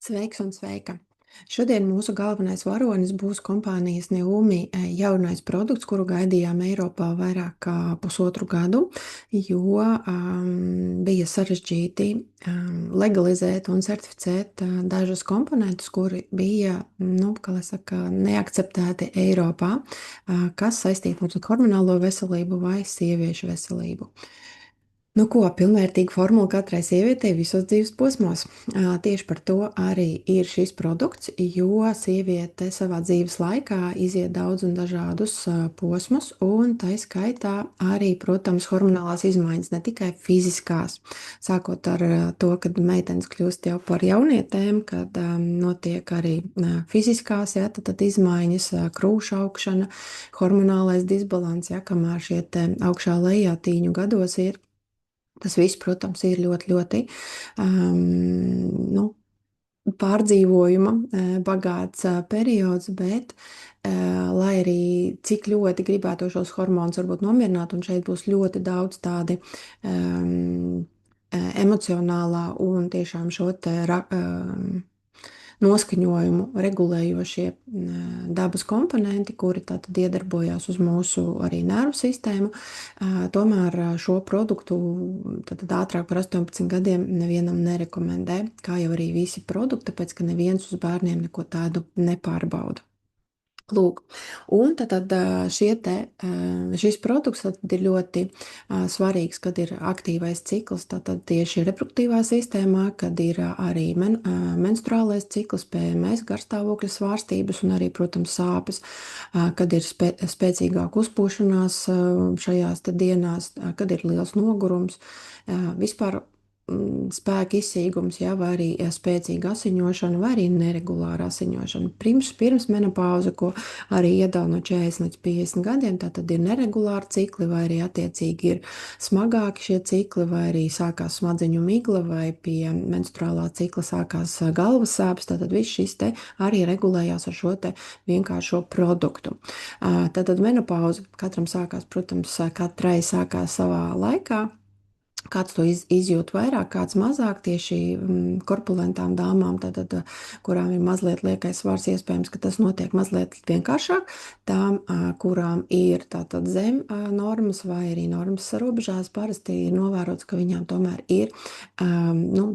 Sveiks un sveika! Šodien mūsu galvenais varonis būs kompānijas Neumi jaunais produkts, kuru gaidījām Eiropā vairāk kā pusotru gadu, jo bija sarežģīti legalizēt un certificēt dažus komponentus, kuri bija, kā lai saka, neakceptēti Eiropā, kas saistīti ar hormonālo veselību vai sieviešu veselību. Nu, ko pilnvērtīga formula katrai sievietei visos dzīves posmos. Tieši par to arī ir šis produkts, jo sieviete savā dzīves laikā iziet daudz un dažādus posmus, un tā skaitā arī, protams, hormonālās izmaiņas, ne tikai fiziskās. Sākot ar to, kad meitenes kļūst jau par jaunietēm, kad notiek arī fiziskās, ja, tad izmaiņas, krūšu augšana, hormonālais disbalans, ja, kamēr šie te augšā lejā tīņu gados ir. Tas viss, protams, ir ļoti pārdzīvojuma bagāts periods, bet lai arī cik ļoti gribētu šos hormonus varbūt nomierināt, un šeit būs ļoti daudz tādi emocionālā un tiešām šo te noskaņojumu regulējošie dabas komponenti, kuri tātad iedarbojās uz mūsu arī nervu sistēmu. Tomēr šo produktu tātad ātrāk par 18 gadiem nevienam nerekomendē, kā jau arī visi produkti, tāpēc, ka neviens uz bērniem neko tādu nepārbauda. Lūk, un tad šis produkts ir ļoti svarīgs, kad ir aktīvais cikls, tātad tieši reproduktīvā sistēmā, kad ir arī menstruālais cikls, PMS, garstāvokļa svārstības un arī, protams, sāpes, kad ir spēcīgāka uzpūšanās šajās dienās, kad ir liels nogurums, vispār spēka izsīgums, ja, vai arī spēcīga asiņošana, vai arī neregulāra asiņošana. Pirms menopauze, ko arī iedala no 40 līdz 50 gadiem, tad ir neregulāri cikli, vai arī attiecīgi ir smagāki šie cikli, vai arī sākās smadzeņu migla, vai pie menstruālā cikla sākās galvas sāpes, tad viss šis te arī regulējās ar šo te vienkāršo produktu. Tad menopauze katram sākās, protams, katrai sākās savā laikā. Kāds to izjūt vairāk, kāds mazāk, tieši korpulentām dāmām, kurām ir mazliet liekais svars, iespējams, ka tas notiek mazliet vienkāršāk. Tām, kurām ir tātad zem normas vai arī normas robežās, parasti ir novērots, ka viņām tomēr ir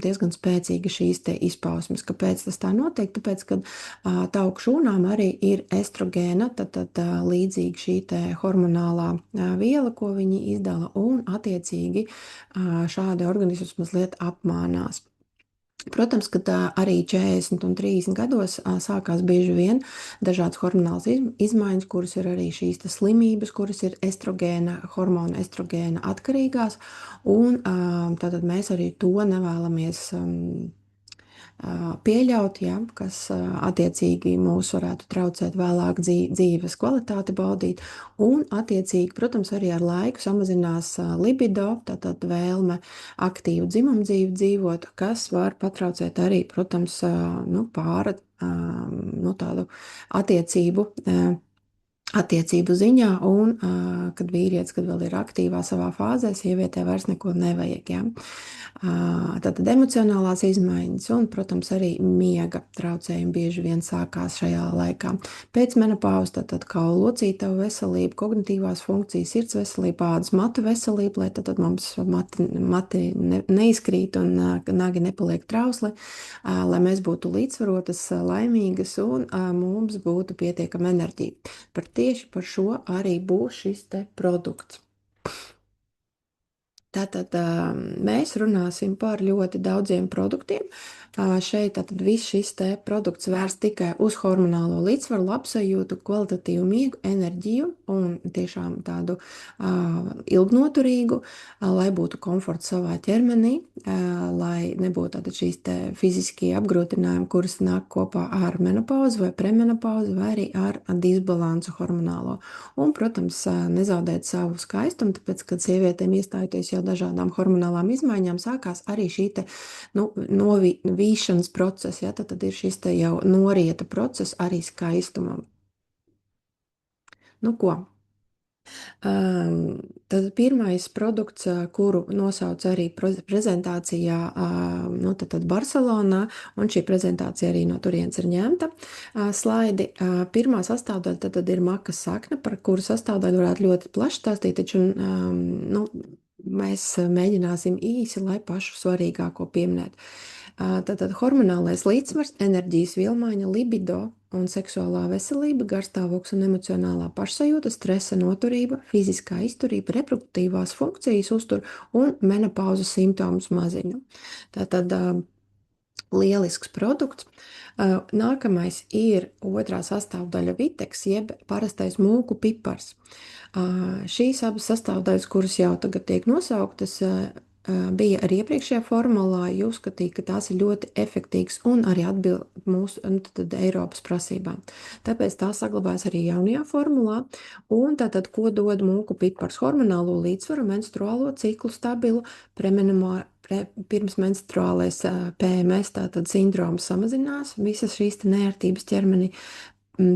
diezgan spēcīga šīs te izpausmes. Kāpēc tas tā notiek? Tāpēc, kad tauku šūnām arī ir estrogēna, tad līdzīgi šī te hormonālā viela, ko viņi izdala, un attiecīgi šādi organisms mazliet apmānās. Protams, ka arī 40 un 30 gados sākās bieži vien dažādas hormonālas izmaiņas, kuras ir arī šīs slimības, kuras ir estrogēna, hormona estrogēna atkarīgās, un tātad mēs arī to nevēlamies pieļaut, ja, kas attiecīgi mūs varētu traucēt vēlāk dzīves kvalitāti baudīt, un attiecīgi, protams, arī ar laiku samazinās libido, tātad vēlme aktīvu dzimumdzīvi dzīvot, kas var patraucēt arī, protams, tādu attiecību ziņā, un kad vīrietis, kad vēl ir aktīvā savā fāzē, sievietē vairs neko nevajag, ja. Tātad emocionālās izmaiņas un, protams, arī miega traucējumi bieži vien sākās šajā laikā. Pēc menopāuzes tātad kaulu locītavu veselība, kognitīvās funkcijas, sirds veselība, ādas matu veselība, lai tad mums mati neizkrīt un nagi nepaliek trausli, lai mēs būtu līdzsvarotas, laimīgas un mums būtu pietiekama enerģija. Tieši par šo arī būs šis te produkts. Tātad mēs runāsim par ļoti daudziem produktiem. Šeit tātad viss šis te produkts vērsts tikai uz hormonālo līdzsvaru, labsajūtu, kvalitatīvu miegu, enerģiju un tiešām tādu ilgnoturīgu, lai būtu komforts savā ķermenī, lai nebūtu tātad šīs te fiziskie apgrūtinājumi, kuras nāk kopā ar menopauzi vai premenopauzi vai arī ar disbalansu hormonālo. Un, protams, nezaudēt savu skaistumu, tāpēc, kad sievietēm iestājoties jau dažādām hormonālām izmaiņām, sākās arī šī te vīšanas process, ja, tad ir šis te jau norieta process arī skaistumam. Nu ko? Tad pirmais produkts, kuru nosauc arī prezentācijā, tad Barcelonā, un šī prezentācija arī no turienes ir ņemta. Slaidi. Pirmā sastāvdaļa tad ir makas sakne, par kuru sastāvdaļu varētu ļoti plaši stāstīt, taču mēs mēģināsim īsi, lai pašu svarīgāko pieminēt. Tātad hormonālais līdzsvars, enerģijas vielmaiņa, libido un seksuālā veselība, garstāvoklis un emocionālā pašsajūta, stresa noturība, fiziskā izturība, reproduktīvās funkcijas uztur un menopauzes simptomus maziņu. Tātad lielisks produkts. Nākamais ir otrā sastāvdaļa viteks, jeb parastais mūku pipars. Šīs abas sastāvdaļas, kuras jau tagad tiek nosauktas, bija arī iepriekšējā formulā, uzskatīja, ka tās ir ļoti efektīvas un arī atbild mūsu Eiropas prasībām. Tāpēc tās saglabājas arī jaunajā formulā. Un tātad, ko dod mūku pipars? Hormonālo līdzsvaru, menstruālo ciklu stabilu, pirmsmenstruālais PMS, tātad sindroms samazinās, visas šīs neērtības ķermenī,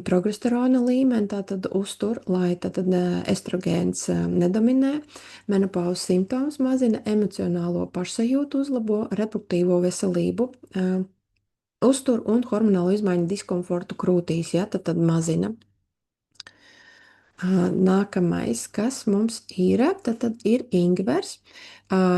progesterona līmeni tātad uztur, lai tātad estrogēns nedominē, menopauzes simptomus mazina, emocionālo pašsajūtu uzlabo, reproduktīvo veselību uztur un hormonālo izmaiņu diskomfortu krūtīs, ja, tad mazina. Nākamais, kas mums ir, tad ir ingvers.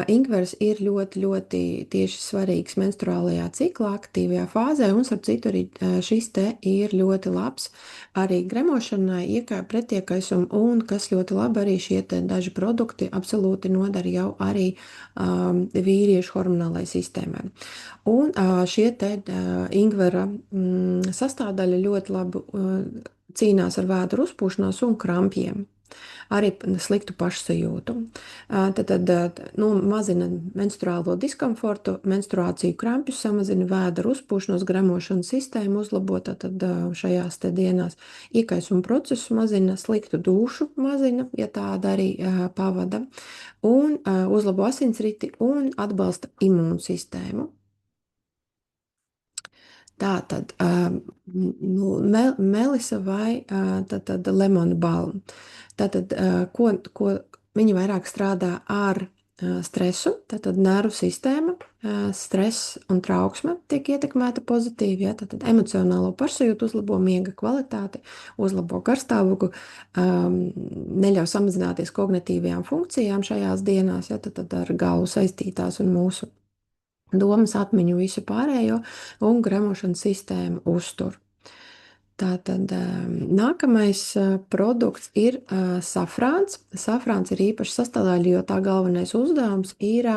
Ingvers ir ļoti, ļoti tieši svarīgs menstruālajā ciklā, aktīvajā fāzē, un starp citu arī šis te ir ļoti labs arī gremošanai, pretiekaisum, un kas ļoti labi arī šie te daži produkti absolūti nodara jau arī vīriešu hormonālai sistēmai. Un šie te ingvera sastāvdaļa ļoti labi cīnās ar vēdru uzpūšanos un krampjiem, arī sliktu pašsajūtu. Tad mazina menstruālo diskomfortu, menstruāciju krampjus, samazina vēdru uzpūšanos, gremošanas sistēmu uzlabo, tad šajās te dienās iekaisuma procesu mazina, sliktu dušu mazina, ja tāda arī pavada, un uzlabo asinsriti un atbalsta imūnsistēmu. Tātad melisa vai tad lemona balma. Tātad, ko viņi vairāk strādā ar stresu, tātad nervu sistēma, stress un trauksme tiek ietekmēta pozitīvi, ja, tātad emocionālo pašsajūtu uzlabo, miega kvalitāti, uzlabo garstāvokli, neļauj samazināties kognitīvajām funkcijām šajās dienās, ja, tad ar galvu saistītās un mūsu domas, atmiņu, visu pārējo, un gremošanas sistēmu uztur. Tātad nākamais produkts ir safrāns. Safrāns ir īpaši sastāvdaļa, jo tā galvenais uzdevums ir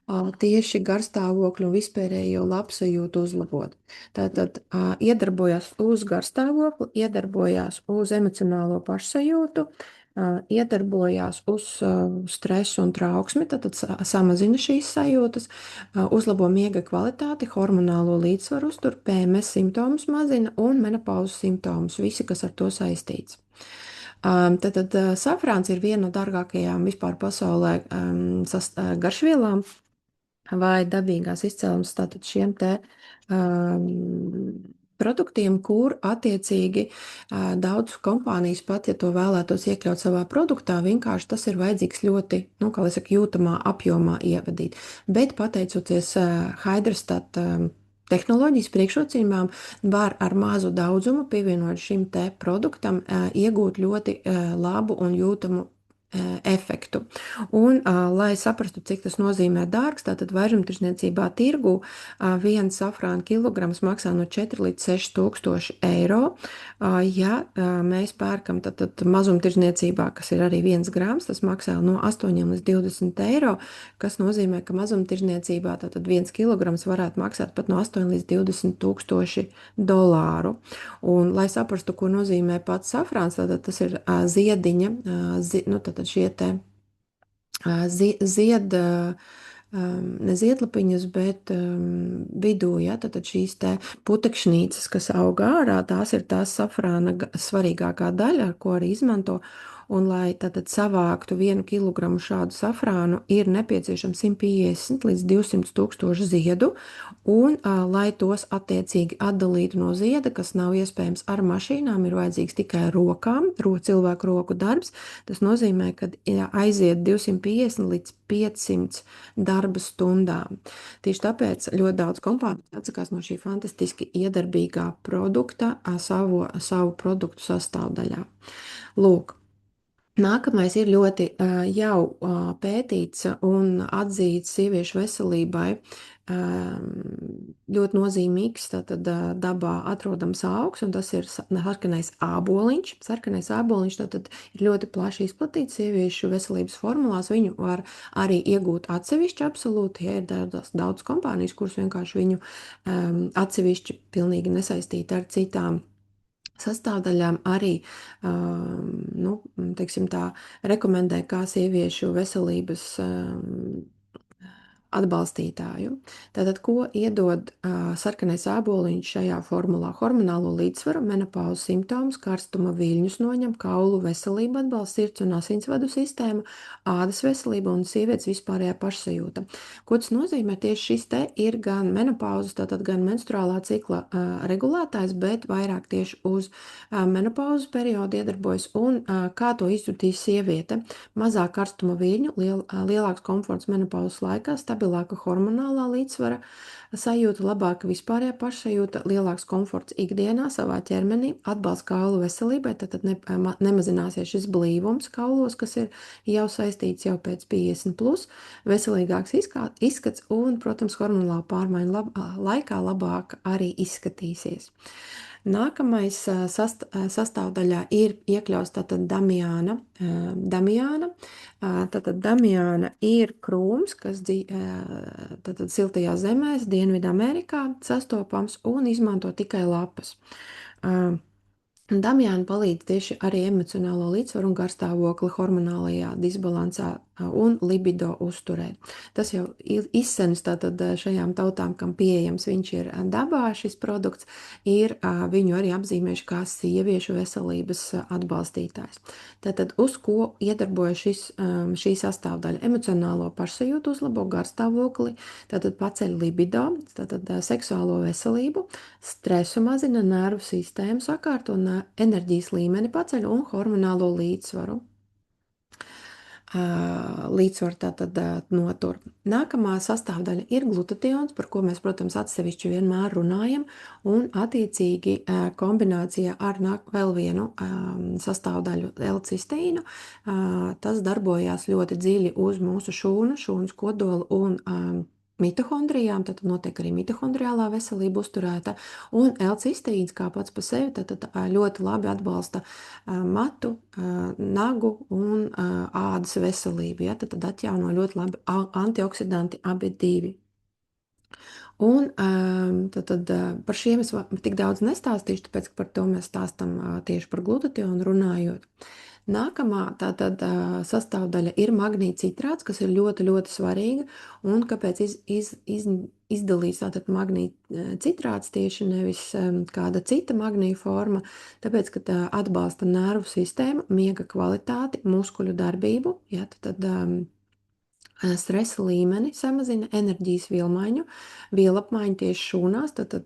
tieši garstāvokļu un vispārējo labsajūtu uzlabot. Tātad iedarbojās uz garstāvokli, iedarbojās uz emocionālo pašsajūtu, iedarbojās uz stresu un trauksmi, tad samazina šīs sajūtas, uzlabo miega kvalitāti, hormonālo līdzsvaru uztur, PMS simptomus mazina un menopauzes simptomus, visi, kas ar to saistīts. Tad safrāns ir viena no dārgākajām vispār pasaulē garšvielām vai dabīgās izcelsmes, tātad šiem te produktiem, kur attiecīgi daudz kompānijas pat, ja to vēlētos iekļaut savā produktā, vienkārši tas ir vajadzīgs ļoti, kā lai saka, jūtamā apjomā ievadīt. Bet pateicoties Hydrastat tehnoloģijas priekšrocībām, var ar mazu daudzumu pievienot šim te produktam iegūt ļoti labu un jūtamu efektu. Un, lai saprastu, cik tas nozīmē dārgs, tātad vairumtirdzniecībā tirgu viens safrāna kilograms maksā no 4 līdz 6 tūkstoši eiro. Ja mēs pērkam tad mazumtirdzniecībā, kas ir arī 1 grams, tas maksā no 8 līdz 20 eiro, kas nozīmē, ka mazumtirdzniecībā tātad 1 kilograms varētu maksāt pat no 8 līdz 20 tūkstoši dolāru. Un, lai saprastu, ko nozīmē pats safrāns, tātad tas ir ziediņa, tātad šie te ne ziedlapiņas, bet vidū, ja, tad šīs te putekšnīcas, kas aug ārā, tās ir tās safrāna svarīgākā daļa, ar ko arī izmanto. un lai tātad savāktu 1 kilogramu šādu safrānu, ir nepieciešams 150 līdz 200 tūkstoši ziedu, un, lai tos attiecīgi atdalītu no zieda, kas nav iespējams ar mašīnām, ir vajadzīgs tikai rokām, cilvēku roku darbs. Tas nozīmē, ka aiziet 250 līdz 500 darba stundām. Tieši tāpēc ļoti daudz kompāniju atsakās no šī fantastiski iedarbīgā produkta savu produktu sastāvdaļā. Lūk. Nākamais ir ļoti jau pētīts un atzīts sieviešu veselībai ļoti nozīmīgs, tātad dabā atrodams augs, un tas ir sarkanais āboliņš. Sarkanais āboliņš tātad ir ļoti plaši izplatīts sieviešu veselības formulās. Viņu var arī iegūt atsevišķi absolūti, ja ir daudz kompānijas, kuras vienkārši viņu atsevišķi pilnīgi nesaistīti ar citām sastāvdaļām arī, teiksim tā, rekomendē kā sieviešu veselības atbalstītāju. Tātad, ko iedod sarkanais āboliņš šajā formulā? Hormonālo līdzsvaru, menopauzes simptomus, karstuma viļņus noņem, kaulu veselību atbalsta, sirds un asinsvadu sistēmu, ādas veselību un sievietes vispārējā pašsajūta. Ko tas nozīmē? Tieši šis te ir gan menopauzes, tātad gan menstruālā cikla regulētājs, bet vairāk tieši uz menopauzes periodu iedarbojas, un kā to izjutīs sieviete. Mazāk karstuma viļņu, lielāks komforts menopauzes laikā, stabilāka hormonālā līdzsvara sajūta, labāka vispārējā pašsajūta, lielāks komforts ikdienā savā ķermenī, atbalsts kaulu veselībai, tad nemazināsies šis blīvums kaulos, kas ir jau saistīts jau pēc 50+, veselīgāks izskats un, protams, hormonālā pārmaiņa laikā labāk arī izskatīsies. Nākamais sastāvdaļā ir iekļauts tātad damiāna. Tātad damiāna ir krūms, kas tātad siltajās zemēs, Dienvidu Amerikā sastopams un izmanto tikai lapas. Damiāna palīdz tieši arī emocionālo līdzsvaru un garstāvokli hormonālajā disbalansā un libido uzturēt. Tas jau izsens tātad šajām tautām, kam pieejams viņš ir dabā, šis produkts, ir viņu arī apzīmējuši kā sieviešu veselības atbalstītājs. Tātad uz ko iedarbojas šī sastāvdaļa? Emocionālo pašsajūtu uzlabo, garstāvokli, tātad paceļ libido, tātad seksuālo veselību, stresu mazina, nervu sistēmu sakārto, enerģijas līmeni paceļ un hormonālo līdzsvaru. Līdzsvaru tātad notur. Nākamā sastāvdaļa ir glutations, par ko mēs, protams, atsevišķi vienmēr runājam, un attiecīgi kombinācijā ar vēl vienu sastāvdaļu L-cisteīnu. Tas darbojās ļoti dziļi uz mūsu šūnas kodolu un mitohondrijām, tad notiek arī mitohondriālā veselība uzturēta, un L-cisteīns kā pats par sevi tad ļoti labi atbalsta matu, nagu un ādas veselību, ja, tad atjauno ļoti labi antioksidanti abi divi. Un tad par šiem es tik daudz nestāstīšu, tāpēc, ka par to mēs stāstam tieši par glutationu runājot. Nākamā tātad sastāvdaļa ir magnija citrāts, kas ir ļoti, ļoti svarīga, un kāpēc izdalīs tātad magnija citrāts tieši nevis kāda cita magnija forma, tāpēc, ka tā atbalsta nervu sistēmu, miega kvalitāti, muskuļu darbību, ja, tad stresa līmeni samazina, enerģijas vielapmaiņu tieši šūnās, tad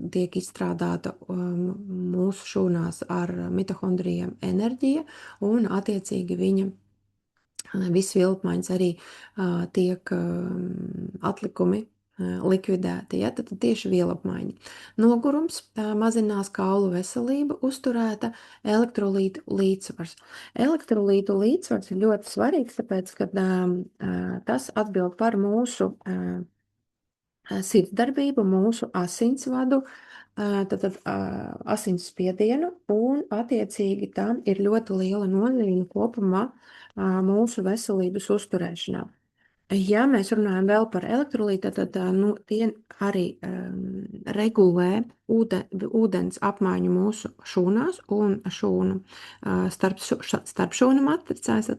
tiek izstrādāta mūsu šūnās ar mitohondrijiem enerģija, un attiecīgi viņa viss vielapmaiņas arī tiek atlikumi likvidēti, ja, tad tieši vielapmaiņa. Nogurums mazinās kaulu veselību, uzturēta elektrolītu līdzsvars. Elektrolītu līdzsvars ir ļoti svarīgs, tāpēc, ka tas atbild par mūsu sirdsdarbību, mūsu asinsvadu, tātad asins spiedienu, un attiecīgi tam ir ļoti liela nozīme kopumā mūsu veselības uzturēšanā. Ja mēs runājam vēl par elektrolītu, tad tie arī regulē ūdens apmaiņu mūsu šūnās un starp šūnu matricās,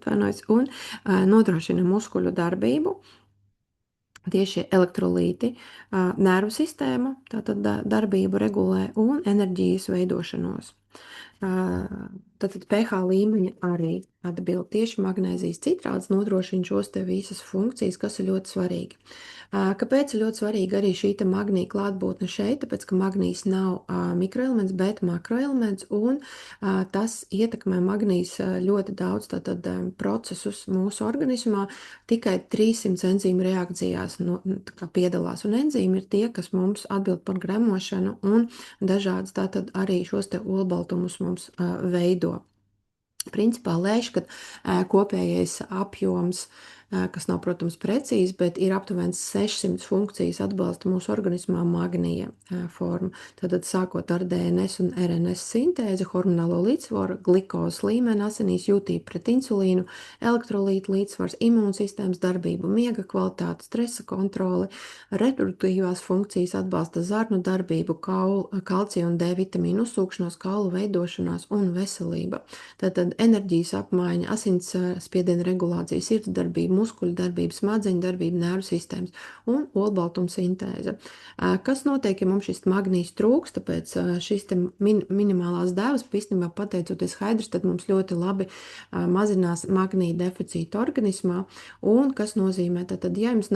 un nodrošina muskuļu darbību. Tieši elektrolīti nervu sistēmu, tātad darbību regulē un enerģijas veidošanos. Tātad pH līmeņi arī atbild tieši magnēzijas citrāts nodrošina šos te visas funkcijas, kas ir ļoti svarīgi. Kāpēc ir ļoti svarīga arī šī magnija klātbūtne šeit? Tāpēc, ka magnijs nav mikroelements, bet makroelements, un tas ietekmē magnijs ļoti daudz tātad, procesus mūsu organismā. Tikai 300 enzīmu reakcijās piedalās, un enzīmi ir tie, kas mums atbild par gremošanu un dažādas tātad arī šos te olbaltumus mums veido. Principā lēš, ka kopējais apjoms, kas nav, protams, precīzi, bet ir aptuveni 600 funkcijas atbalsta mūsu organismā magnija formu. Tātad sākot ar DNS un RNS sintēzi, hormonālo līdzsvaru, glikozes līmeni asinīs, jūtību pret insulīnu, elektrolītu līdzsvars, imūnsistēmas darbību, miega kvalitāti, stresa kontroli, reproduktīvās funkcijas atbalsta zarnu darbību, kalcija un D vitamīnu uzsūkšanos, kaulu veidošanās un veselība. Tātad enerģijas apmaiņa, asinsspiediena regulācija, sirdsdarbība, muskuļu darbība, smadzeņu darbība, nervu sistēmas un olbaltuma sintēze. Kas notiek, ja mums šis magnijs trūks, tāpēc šīs te minimālās devas, īstenībā pateicoties haidras, tad mums ļoti labi mazinās magnija deficīta organismā, un kas nozīmē, tad, ja jums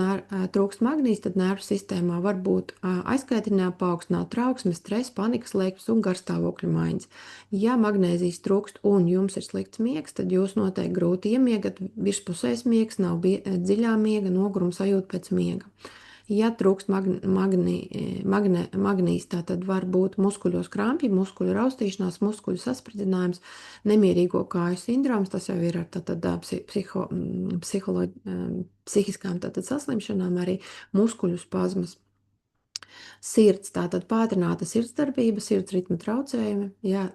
trūkst magnijs, tad nervu sistēmā var būt aizkaitinājumi, paaugstināt trauksmes, stress, panikas lēkmes un garstāvokļu maiņas. Ja magnēzijas trūkst un jums ir slikts miegs, tad jūs noteikti grūti iemiegat, virspusējs miegs, nav dziļā miega, noguruma sajūta pēc miega. Ja trūkst magnijs, tā tad var būt muskuļos krampji, muskuļu raustīšanās, muskuļu saspridzinājums, nemierīgo kāju sindroms, tas jau ir ar tātad psihiskām tātad saslimšanām, arī muskuļu spazmas. Sirds, tātad pātrināta sirdsdarbība, sirds ritma traucējumi, ja,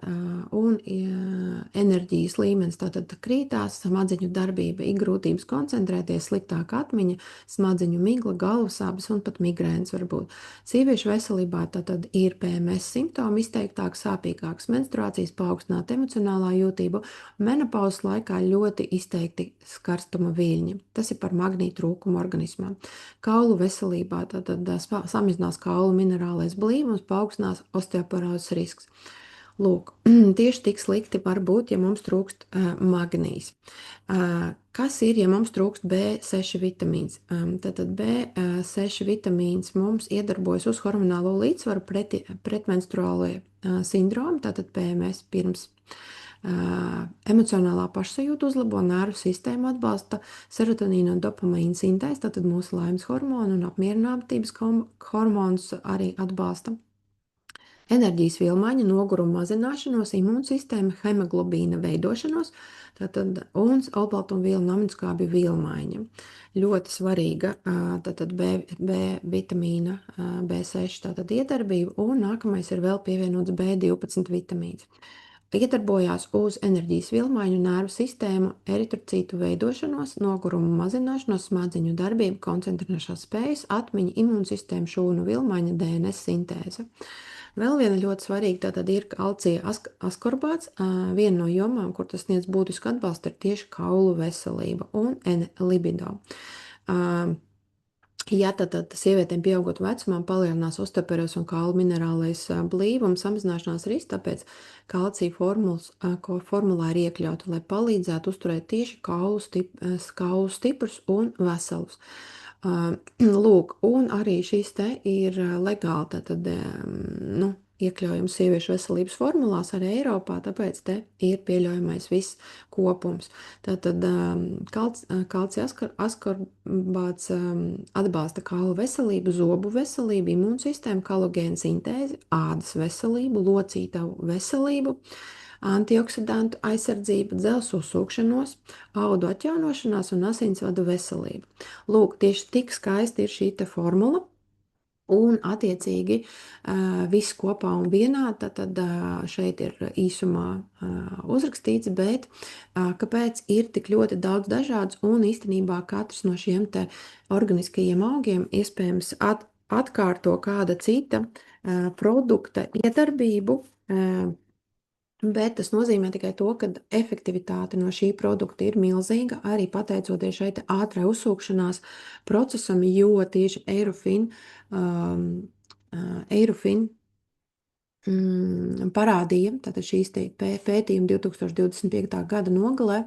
un enerģijas līmenis tātad krītās, smadzeņu darbība, ir grūtības koncentrēties, sliktāka atmiņa, smadzeņu migla, galvasāpes un pat migrēns var būt. Sieviešu veselībā tātad ir PMS simptomi, izteiktāks, sāpīgāks menstruācijas, paaugstināta emocionālā jūtība, menopauzes laikā ļoti izteikti karstuma viļņi. Tas ir par magnija trūkumu organismā. Kaulu veselībā tātad samazinās kaulu minerālais blīvums, paaugstinās osteoporozes risks. Lūk, tieši tik slikti var būt, ja mums trūkst magnijs. Kas ir, ja mums trūkst B6 vitamīns? Tātad B6 vitamīns mums iedarbojas uz hormonālo līdzsvaru pretmenstruālo sindromu, tātad PMS pirms. Emocionālā pašsajūta uzlabo, nervu sistēmu atbalsta, serotonīna un dopamīna sintēzi, tātad mūsu laimes hormonu un apmierinātības hormonus arī atbalsta. Enerģijas vielmaiņa, noguruma mazināšanos, imūnsistēma, hemoglobīna veidošanos, tātad un olbaltumvielu un aminoskābju vielmaiņa. Ļoti svarīga tātad B vitamīna, B6 tātad iedarbība, un nākamais ir vēl pievienots B12 vitamīns. Iedarbojās uz enerģijas vielmaiņu, nervu sistēmu, eritrocītu veidošanos, noguruma mazināšanos, smadzeņu darbību, koncentrēšanās spējas, atmiņa, imūnsistēma, šūnu vielmaiņa, DNS sintēze. Vēl viena ļoti svarīga tātad ir kalcija askorbāts. Viena no jomām, kur tas sniedz būtisku atbalstu, ir tieši kaulu veselība un libido. Ja tad sievietēm pieaugot vecumā palielinās osteoporozes un kaulu minerālais blīvums, samazināšanās risks, tāpēc kalcija formulā ir iekļauta, lai palīdzētu uzturēt tieši kaulu stiprus un veselus. Lūk, un arī šīs te ir legāli, tātad, iekļaujams sieviešu veselības formulās arī Eiropā, tāpēc te ir pieļaujamais viss kopums. Tātad kalcija askorbāts atbalsta kaulu veselību, zobu veselību, imūnsistēmu, kolagēnu sintēzi, ādas veselību, locītavu veselību, antioksidantu aizsardzību, dzelzs uzsūkšanos, audu atjaunošanās un asinsvadu veselību. Lūk, tieši tik skaisti ir šī te formula. Un attiecīgi viss kopā un vienā, tad šeit ir īsumā uzrakstīts, bet kāpēc ir tik ļoti daudz dažādas, un īstenībā katrs no šiem te organiskajiem augiem iespējams atkārto kāda cita produkta iedarbību, bet tas nozīmē tikai to, ka efektivitāte no šī produkta ir milzīga, arī pateicoties šai ātrai uzsūkšanās procesam, jo tieši Eirofin parādīja tātad šīs pētījumi 2025. gada nogalē,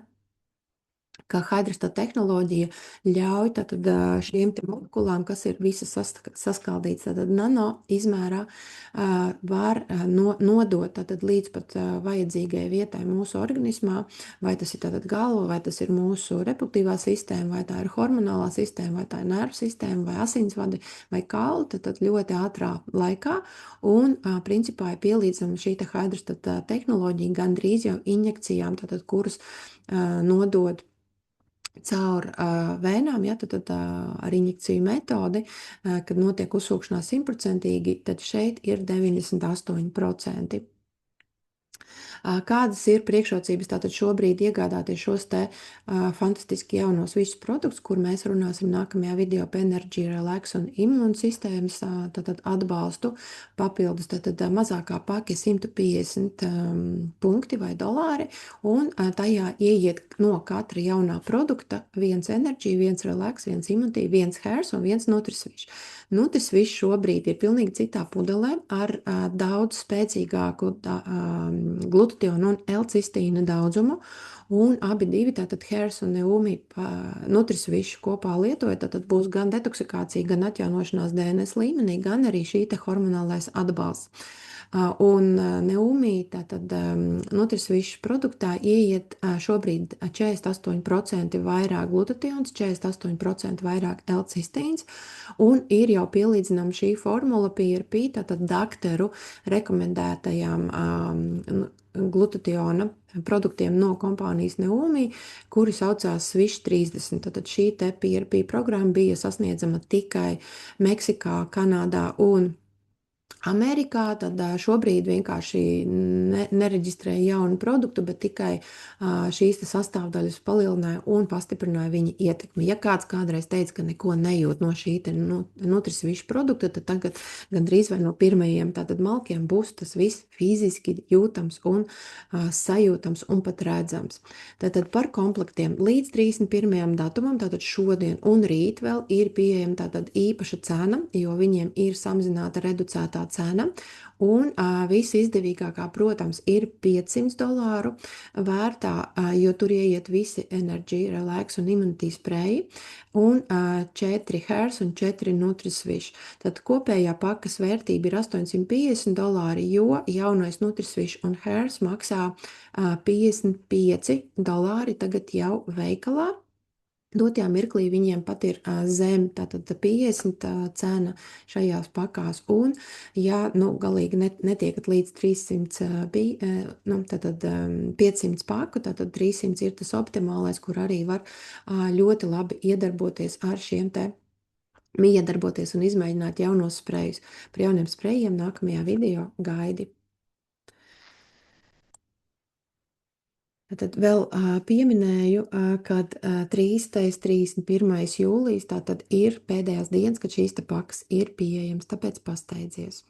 ka Hydrostat tehnoloģija ļauj tātad šiem te molekulām, kas ir visas saskaldītas tātad nano izmērā, var nodot tātad līdz pat vajadzīgai vietai mūsu organismā, vai tas ir tātad galva, vai tas ir mūsu reproduktīvā sistēma, vai tā ir hormonālā sistēma, vai tā ir nervu sistēma, vai asinsvadi, vai kauli, tad ļoti ātrā laikā, un principā ir pielīdzama šī te Hydrostat tehnoloģija gandrīz jau injekcijām, tātad kuras nodod caur vēnām, ja, tad ar injekciju metodi, kad notiek uzsūkšanās 100%, tad šeit ir 98%. Kādas ir priekšrocības tātad šobrīd iegādāties šos te fantastiski jaunos visus produktus, kur mēs runāsim nākamajā video par Energy, Relax un imūnsistēmas tātad atbalstu, papildus tātad mazākā paki 150 punkti vai dolāri, un tajā ieiet no katra jaunā produkta viens Energy, viens Relax, viens Immunity, viens Hairs un viens Nutrisvish. Nutrisvish šobrīd ir pilnīgi citā pudelē ar daudz spēcīgāku glutationu un L-cistīna daudzumu, un abi divi, tātad Hairs un Neumi Nutrisvish kopā lietojot, tātad būs gan detoksikācija, gan atjaunošanās DNS līmenī, gan arī šī te hormonālais atbalsts. Un Neumi, tātad Nutrisvish produktā ieiet šobrīd 48% vairāk glutations, 48% vairāk L-cistīns, un ir jau pielīdzinām šī formula PRP, tātad dakteru rekomendētajām glutationa produktiem no kompānijas Neumi, kuri saucās Swish 30. Tātad šī te PRP programma bija sasniedzama tikai Meksikā, Kanādā un Amerikā, tad šobrīd vienkārši nereģistrēja jaunu produktu, bet tikai šīs sastāvdaļas palielināja un pastiprināja viņa ietekmi. Ja kāds kādreiz teica, ka neko nejūt no šī Nutrisvish produkta, tad tagad gandrīz vai no pirmajiem tātad malkiem būs tas viss fiziski jūtams un sajūtams un pat redzams. Tātad par komplektiem līdz 31. datumam, tātad šodien un rīt vēl ir pieejama tātad īpaša cena, jo viņiem ir samazināta reducētā cena, un visizdevīgākā, protams, ir $500 vērtā, jo tur ieiet visi Energy, Relax un Immunity spreji, un 4 Hairs un 4 Nutrisvish. Tad kopējā pakas vērtība ir $850, jo jaunais Nutrisvish un Hairs maksā $55 tagad jau veikalā. Dotajā mirklī viņiem pat ir zem, tātad 50 cena šajās pakās, un ja galīgi netiekat līdz 300, tātad 500 paku, tātad 300 ir tas optimālais, kur arī var ļoti labi iedarboties ar šiem te iedarboties un izmēģināt jaunos sprejus. Par jauniem sprejiem nākamajā video gaidi. Tad vēl pieminēju, kad 31. jūlijas tātad ir pēdējās dienas, kad šīs te pakas ir pieejams, tāpēc pasteidzies.